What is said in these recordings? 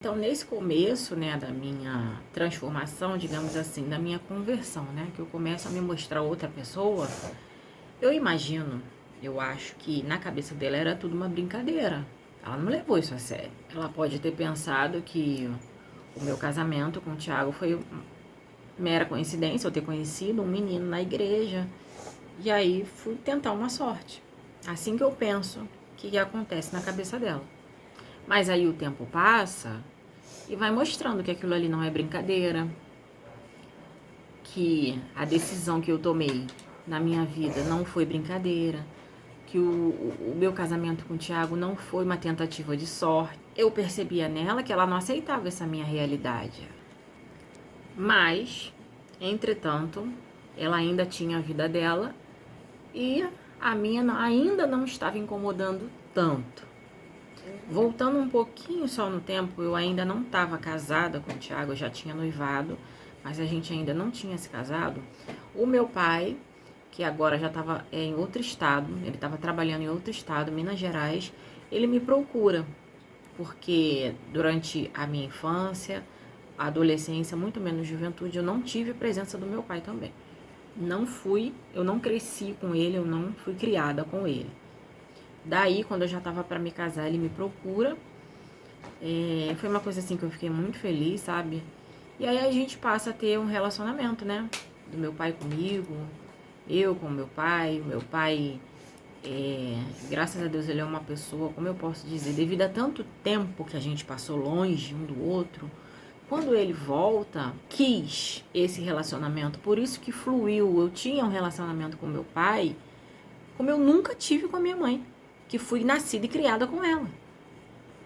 Então, nesse começo, né, da minha transformação, digamos assim, da minha conversão, né, que eu começo a me mostrar outra pessoa, eu imagino, eu acho que na cabeça dela era tudo uma brincadeira. Ela não levou isso a sério. Ela pode ter pensado que o meu casamento com o Thiago foi mera coincidência, eu ter conhecido um menino na igreja, e aí fui tentar uma sorte. Assim que eu penso que acontece na cabeça dela. Mas aí o tempo passa e vai mostrando que aquilo ali não é brincadeira, que a decisão que eu tomei na minha vida não foi brincadeira, que o meu casamento com o Thiago não foi uma tentativa de sorte. Eu percebia nela que ela não aceitava essa minha realidade. Mas, entretanto, ela ainda tinha a vida dela e a minha ainda não estava incomodando tanto. Voltando um pouquinho só no tempo, eu ainda não estava casada com o Thiago, eu já tinha noivado, mas a gente ainda não tinha se casado. O meu pai, que agora já estava em outro estado, ele estava trabalhando em outro estado, Minas Gerais, ele me procura, porque durante a minha infância, a adolescência, muito menos juventude, eu não tive a presença do meu pai também. Eu não cresci com ele, eu não fui criada com ele. Daí, quando eu já tava para me casar, ele me procura. Foi uma coisa assim que eu fiquei muito feliz, sabe? E aí a gente passa a ter um relacionamento, né? Do meu pai comigo, eu com o meu pai, graças a Deus, ele é uma pessoa, como eu posso dizer, devido a tanto tempo que a gente passou longe um do outro, quando ele volta, quis esse relacionamento, por isso que fluiu. Eu tinha um relacionamento com meu pai, como eu nunca tive com a minha mãe, que fui nascida e criada com ela.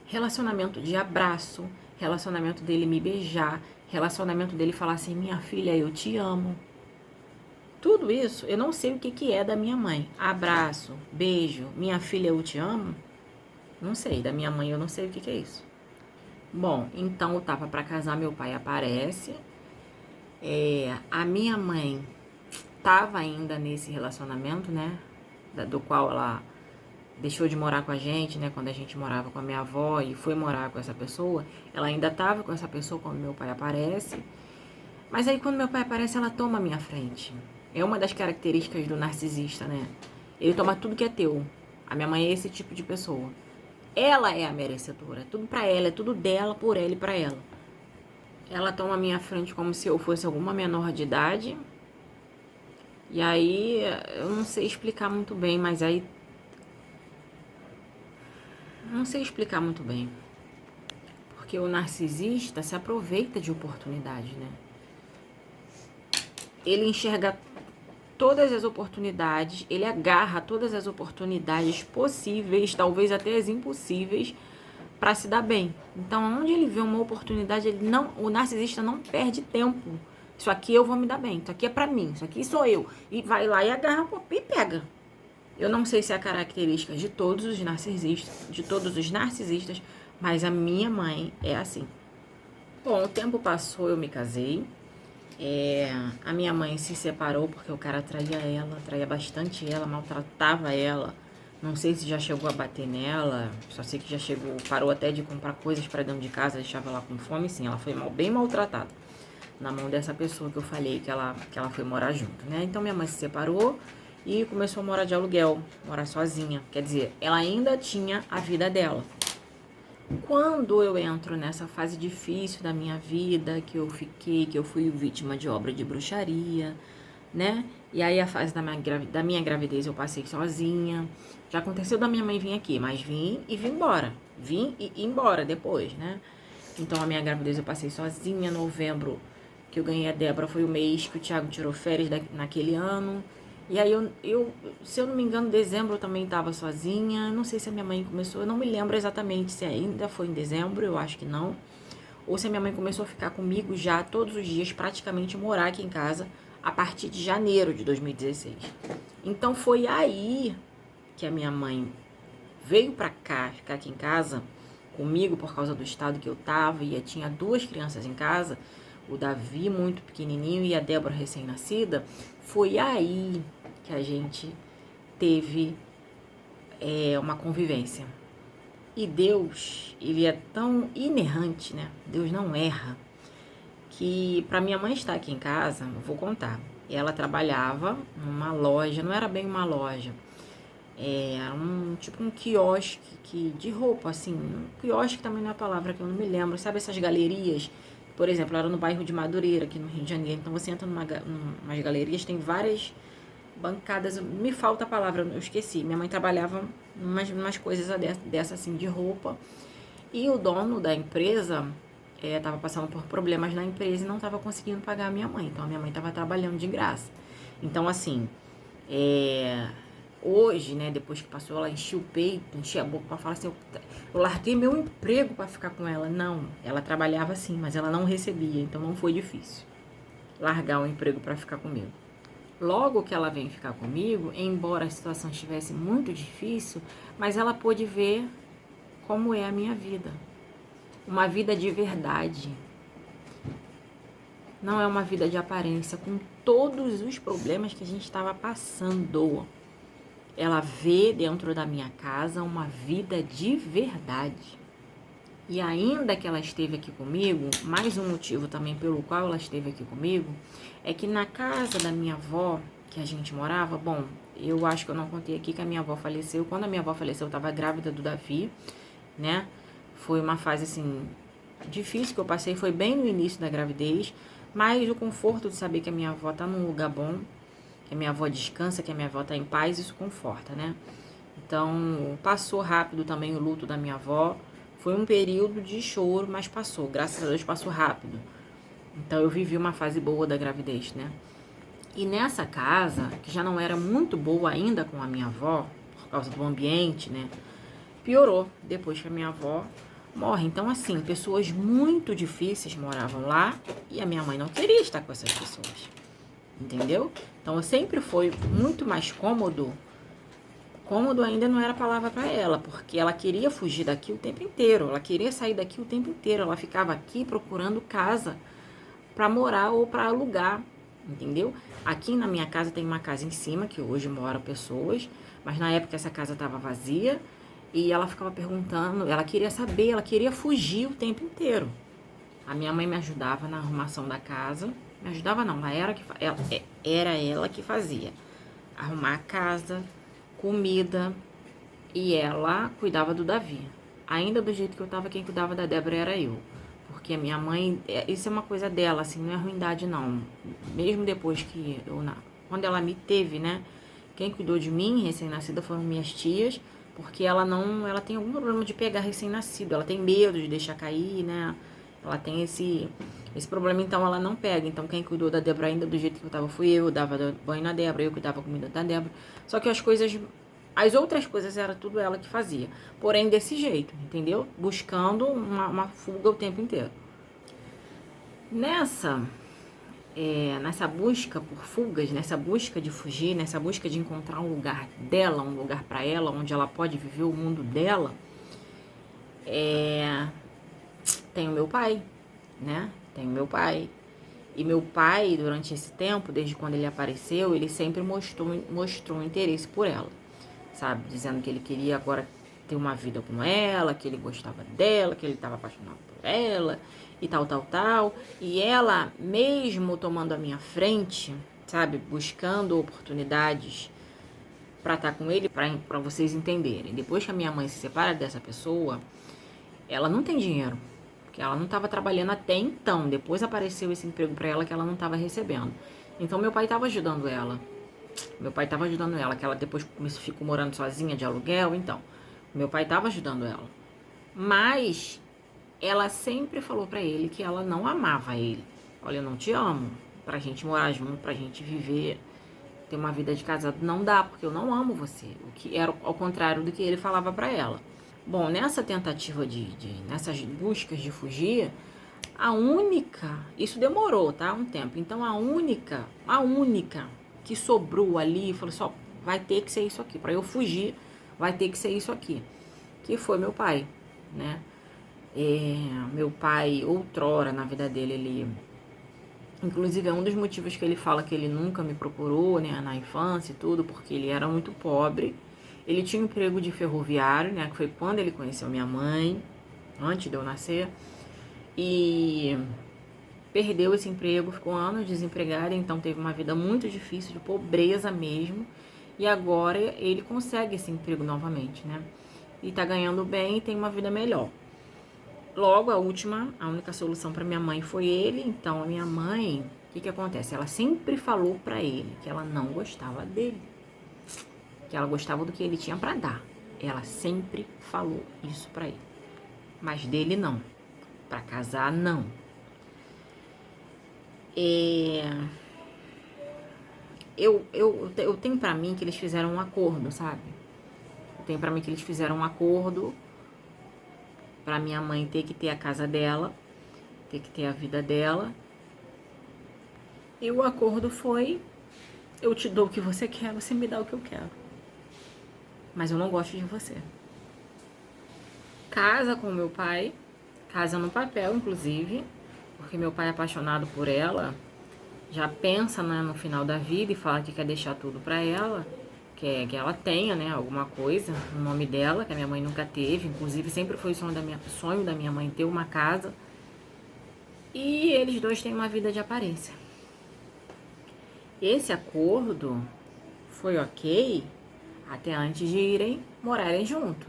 Relacionamento de abraço, relacionamento dele me beijar, relacionamento dele falar assim: minha filha, eu te amo. Tudo isso eu não sei o que é da minha mãe. Abraço, beijo, minha filha, eu te amo. Não sei, da minha mãe eu não sei o que é isso. Bom, então eu tava para casar, meu pai aparece. A minha mãe tava ainda nesse relacionamento, né? Do qual ela deixou de morar com a gente, né? Quando a gente morava com a minha avó e foi morar com essa pessoa, ela ainda estava com essa pessoa quando meu pai aparece. Mas aí quando meu pai aparece, ela toma a minha frente. É uma das características do narcisista, né? Ele toma tudo que é teu. A minha mãe é esse tipo de pessoa. Ela é a merecedora. É tudo pra ela, é tudo dela, por ela e pra ela. Ela toma a minha frente como se eu fosse alguma menor de idade. E aí, eu não sei explicar muito bem, mas aí não sei explicar muito bem. Porque o narcisista se aproveita de oportunidade, né? Ele enxerga todas as oportunidades, ele agarra todas as oportunidades possíveis, talvez até as impossíveis, para se dar bem. Então, onde ele vê uma oportunidade, o narcisista não perde tempo. Isso aqui eu vou me dar bem, isso aqui é para mim, isso aqui sou eu. E vai lá e agarra e pega. Eu não sei se é a característica de todos os narcisistas, mas a minha mãe é assim. Bom, o tempo passou, eu me casei. A minha mãe se separou porque o cara traía bastante ela, maltratava ela. Não sei se já chegou a bater nela, só sei que já chegou, parou até de comprar coisas para dentro de casa, deixava ela com fome, sim, ela foi bem maltratada na mão dessa pessoa que eu falei que ela foi morar junto, né? Então minha mãe se separou e começou a morar de aluguel, morar sozinha. Quer dizer, ela ainda tinha a vida dela. Quando eu entro nessa fase difícil da minha vida, que eu fui vítima de obra de bruxaria, né? E aí a fase da minha gravidez eu passei sozinha. Já aconteceu da minha mãe vir aqui, mas vim e vim embora. Vim e ir embora depois, né? Então a minha gravidez eu passei sozinha. Novembro, que eu ganhei a Débora, foi o mês que o Thiago tirou férias naquele ano. E aí se eu não me engano, dezembro eu também estava sozinha. Não sei se a minha mãe começou, eu não me lembro exatamente se ainda foi em dezembro, eu acho que não. Ou se a minha mãe começou a ficar comigo já todos os dias, praticamente morar aqui em casa, a partir de janeiro de 2016. Então foi aí que a minha mãe veio pra cá, ficar aqui em casa comigo por causa do estado que eu tava. E eu tinha duas crianças em casa, o Davi muito pequenininho e a Débora recém-nascida. Foi aí que a gente teve uma convivência. E Deus, ele é tão inerrante, né? Deus não erra, que para minha mãe estar aqui em casa, eu vou contar. Ela trabalhava numa loja, não era bem uma loja, era tipo um quiosque de roupa, assim. Um quiosque também não é a palavra que eu não me lembro. Sabe essas galerias? Por exemplo, era no bairro de Madureira, aqui no Rio de Janeiro. Então você entra numas galerias, tem várias bancadas. Me falta a palavra, eu esqueci. Minha mãe trabalhava umas coisas dessa assim de roupa. E o dono da empresa estava passando por problemas na empresa e não estava conseguindo pagar a minha mãe. Então a minha mãe estava trabalhando de graça. Então, assim, hoje, né, depois que passou, ela encheu o peito, encheu a boca para falar assim, eu larguei meu emprego para ficar com ela. Não, ela trabalhava sim, mas ela não recebia, então não foi difícil largar o emprego para ficar comigo. Logo que ela vem ficar comigo, embora a situação estivesse muito difícil, mas ela pôde ver como é a minha vida. Uma vida de verdade. Não é uma vida de aparência, com todos os problemas que a gente estava passando. Ela vê dentro da minha casa uma vida de verdade. E ainda que ela esteve aqui comigo, mais um motivo também pelo qual ela esteve aqui comigo, é que na casa da minha avó, que a gente morava, bom, eu acho que eu não contei aqui que a minha avó faleceu. Quando a minha avó faleceu, eu estava grávida do Davi, né? Foi uma fase, assim, difícil que eu passei, foi bem no início da gravidez, mas o conforto de saber que a minha avó tá num lugar bom, que a minha avó descansa, que a minha avó tá em paz, isso conforta, né? Então, passou rápido também o luto da minha avó. Foi um período de choro, mas passou. Graças a Deus passou rápido. Então, eu vivi uma fase boa da gravidez, né? E nessa casa, que já não era muito boa ainda com a minha avó, por causa do ambiente, né? Piorou depois que a minha avó morre. Então, assim, pessoas muito difíceis moravam lá e a minha mãe não queria estar com essas pessoas. Entendeu? Então, sempre foi muito mais cômodo. Cômodo ainda não era a palavra para ela, porque ela queria fugir daqui o tempo inteiro. Ela queria sair daqui o tempo inteiro. Ela ficava aqui procurando casa para morar ou para alugar, entendeu? Aqui na minha casa tem uma casa em cima, que hoje moram pessoas, mas na época essa casa estava vazia e ela ficava perguntando, ela queria saber, ela queria fugir o tempo inteiro. A minha mãe me ajudava na arrumação da casa. Me ajudava não, era ela que fazia. Arrumar a casa, comida, e ela cuidava do Davi. Ainda do jeito que eu tava, quem cuidava da Débora era eu. Porque a minha mãe, isso é uma coisa dela, assim, não é ruindade não. Mesmo depois que quando ela me teve, né? Quem cuidou de mim, recém-nascida, foram minhas tias, porque ela tem algum problema de pegar recém-nascido, ela tem medo de deixar cair, né? Ela tem esse problema, então ela não pega. Então quem cuidou da Débora ainda do jeito que eu tava fui eu dava banho na Débora, eu cuidava da comida da Débora. Só que as outras coisas era tudo ela que fazia. Porém, desse jeito, entendeu? Buscando uma fuga o tempo inteiro. Nessa busca por fugas, nessa busca de fugir, nessa busca de encontrar um lugar dela, um lugar para ela, onde ela pode viver o mundo dela, tem o meu pai, né? Tem o meu pai. E meu pai, durante esse tempo, desde quando ele apareceu, ele sempre mostrou um interesse por ela, sabe? Dizendo que ele queria agora ter uma vida com ela, que ele gostava dela, que ele estava apaixonado por ela e tal, tal, tal. E ela, mesmo tomando a minha frente, sabe? Buscando oportunidades para estar com ele, para vocês entenderem. Depois que a minha mãe se separa dessa pessoa, ela não tem dinheiro. Porque ela não estava trabalhando até então. Depois apareceu esse emprego para ela que ela não estava recebendo. Então, meu pai estava ajudando ela. Que ela depois ficou morando sozinha de aluguel. Então, meu pai estava ajudando ela. Mas, ela sempre falou para ele que ela não amava ele. Olha, eu não te amo. Pra gente morar junto, pra gente viver, ter uma vida de casado, não dá, porque eu não amo você. O que era ao contrário do que ele falava para ela. Bom, nessa tentativa nessas buscas de fugir, isso demorou, tá? Um tempo. Então, a única que sobrou ali, falou só, vai ter que ser isso aqui. Para eu fugir, vai ter que ser isso aqui. Que foi meu pai, né? Meu pai, outrora, na vida dele, inclusive é um dos motivos que ele fala que ele nunca me procurou, né? Na infância e tudo, porque ele era muito pobre. Ele tinha um emprego de ferroviário, né? Que foi quando ele conheceu minha mãe, antes de eu nascer. E perdeu esse emprego, ficou anos desempregado, então teve uma vida muito difícil, de pobreza mesmo. E agora ele consegue esse emprego novamente, né? E tá ganhando bem e tem uma vida melhor. Logo, a única solução para minha mãe foi ele. Então, a minha mãe, o que acontece? Ela sempre falou para ele que ela não gostava dele, que ela gostava do que ele tinha para dar. Ela sempre falou isso para ele, mas dele não. Para casar, não. Eu tenho para mim que eles fizeram um acordo, sabe? Eu tenho para mim que eles fizeram um acordo para minha mãe ter que ter a casa dela, ter que ter a vida dela. E o acordo foi: eu te dou o que você quer, você me dá o que eu quero. Mas eu não gosto de você. Casa com meu pai, casa no papel, inclusive, porque meu pai é apaixonado por ela, já pensa, né, no final da vida e fala que quer deixar tudo pra ela, que ela tenha, né, alguma coisa no nome dela, que a minha mãe nunca teve. Inclusive, sempre foi sonho da minha mãe ter uma casa. E eles dois têm uma vida de aparência. Esse acordo foi ok até antes de irem morarem junto.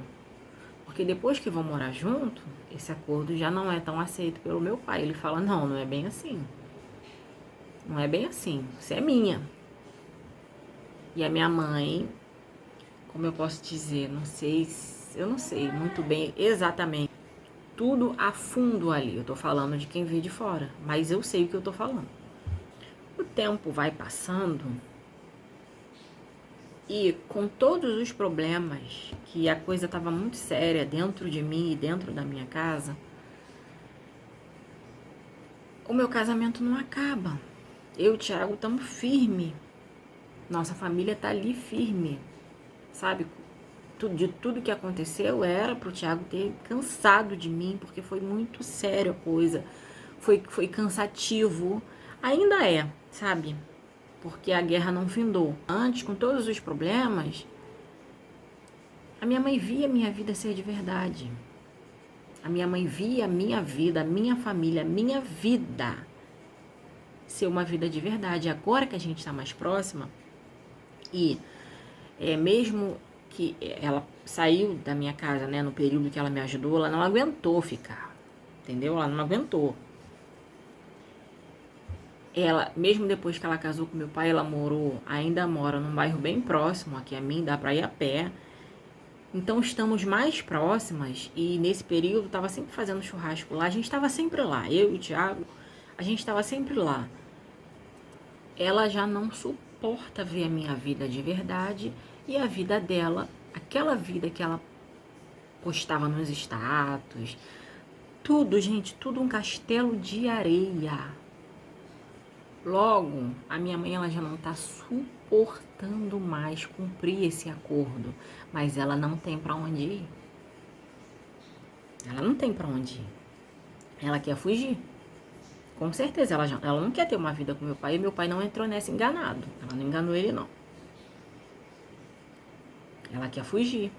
Porque depois que vão morar junto, esse acordo já não é tão aceito pelo meu pai. Ele fala: não, não é bem assim. Não é bem assim. Você é minha. E a minha mãe, como eu posso dizer, eu não sei muito bem exatamente tudo a fundo ali. Eu tô falando de quem vê de fora, mas eu sei o que eu tô falando. O tempo vai passando e com todos os problemas, que a coisa tava muito séria dentro de mim e dentro da minha casa, o meu casamento não acaba. Eu e o Thiago estamos firme. Nossa família tá ali firme, sabe? De tudo que aconteceu era pro Thiago ter cansado de mim, porque foi muito sério a coisa. Foi cansativo. Ainda é, sabe? Porque a guerra não findou. Antes, com todos os problemas, a minha mãe via a minha vida ser de verdade. A minha mãe via a minha vida, a minha família, a minha vida ser uma vida de verdade. Agora que a gente está mais próxima, e mesmo que ela saiu da minha casa, né, no período que ela me ajudou, ela não aguentou ficar, entendeu? Ela não aguentou. Ela, mesmo depois que ela casou com meu pai, ela ainda mora num bairro bem próximo aqui a mim, dá pra ir a pé. Então estamos mais próximas e nesse período tava sempre fazendo churrasco lá, a gente tava sempre lá, eu e o Thiago, a gente tava sempre lá. Ela já não suporta ver a minha vida de verdade e a vida dela, aquela vida que ela postava nos status, tudo, gente, tudo um castelo de areia. Logo, a minha mãe ela já não tá suportando mais cumprir esse acordo, mas ela não tem pra onde ir. Ela não tem pra onde ir. Ela quer fugir. Com certeza, ela não quer ter uma vida com meu pai, e meu pai não entrou nessa enganado. Ela não enganou ele, não. Ela quer fugir.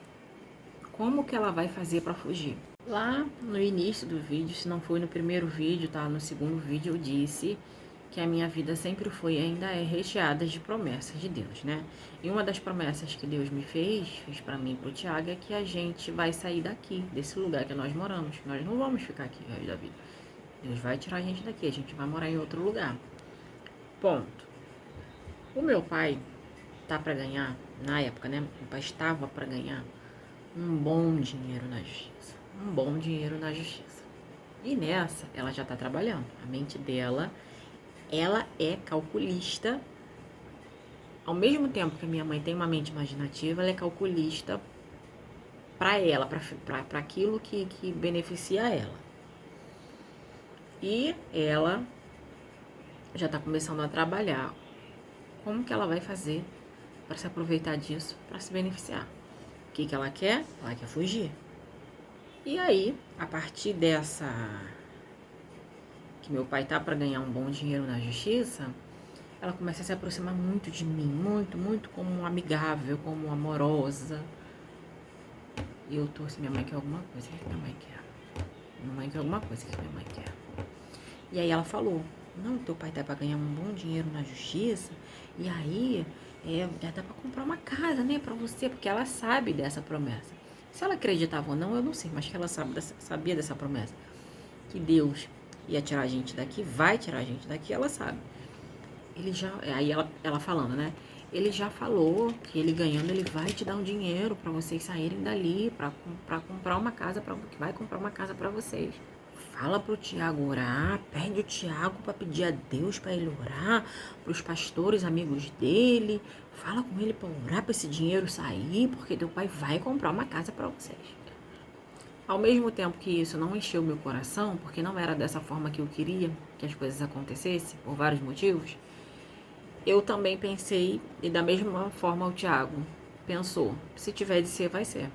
Como que ela vai fazer pra fugir? Lá no início do vídeo, se não foi no primeiro vídeo, tá? No segundo vídeo eu disse que a minha vida sempre foi e ainda é recheada de promessas de Deus, né? E uma das promessas que Deus me fez pra mim e pro Thiago, é que a gente vai sair daqui, desse lugar que nós moramos. Nós não vamos ficar aqui o resto da vida. Deus vai tirar a gente daqui, a gente vai morar em outro lugar. Ponto. O meu pai tá pra ganhar, na época, né? Meu pai estava pra ganhar um bom dinheiro na justiça. Um bom dinheiro na justiça. E nessa, ela já tá trabalhando. A mente dela, ela é calculista. Ao mesmo tempo que a minha mãe tem uma mente imaginativa, ela é calculista pra ela, pra aquilo que beneficia ela. E ela já tá começando a trabalhar. Como que ela vai fazer para se aproveitar disso, para se beneficiar? O que ela quer? Ela quer fugir. E aí, a partir dessa... que meu pai tá para ganhar um bom dinheiro na justiça, ela começa a se aproximar muito de mim, muito, muito como amigável, como amorosa, Eu torço, minha mãe quer alguma coisa. O que minha mãe quer? Minha mãe quer alguma coisa que minha mãe quer. E aí ela falou, não, teu pai tá pra ganhar um bom dinheiro na justiça, e aí já dá pra comprar uma casa, né, pra você, porque ela sabe dessa promessa. Se ela acreditava ou não, eu não sei, mas que ela sabia dessa promessa. Que Deus ia tirar a gente daqui, vai tirar a gente daqui, ela sabe. Aí ela falando, né? Ele já falou que ele ganhando, ele vai te dar um dinheiro pra vocês saírem dali, pra comprar uma casa, que vai comprar uma casa pra vocês. Fala pro Tiago orar, pede o Tiago para pedir a Deus para ele orar, pros pastores amigos dele. Fala com ele para orar para esse dinheiro sair, porque teu pai vai comprar uma casa para vocês. Ao mesmo tempo que isso não encheu meu coração, porque não era dessa forma que eu queria que as coisas acontecessem, por vários motivos, eu também pensei, e da mesma forma o Tiago pensou, se tiver de ser, vai ser.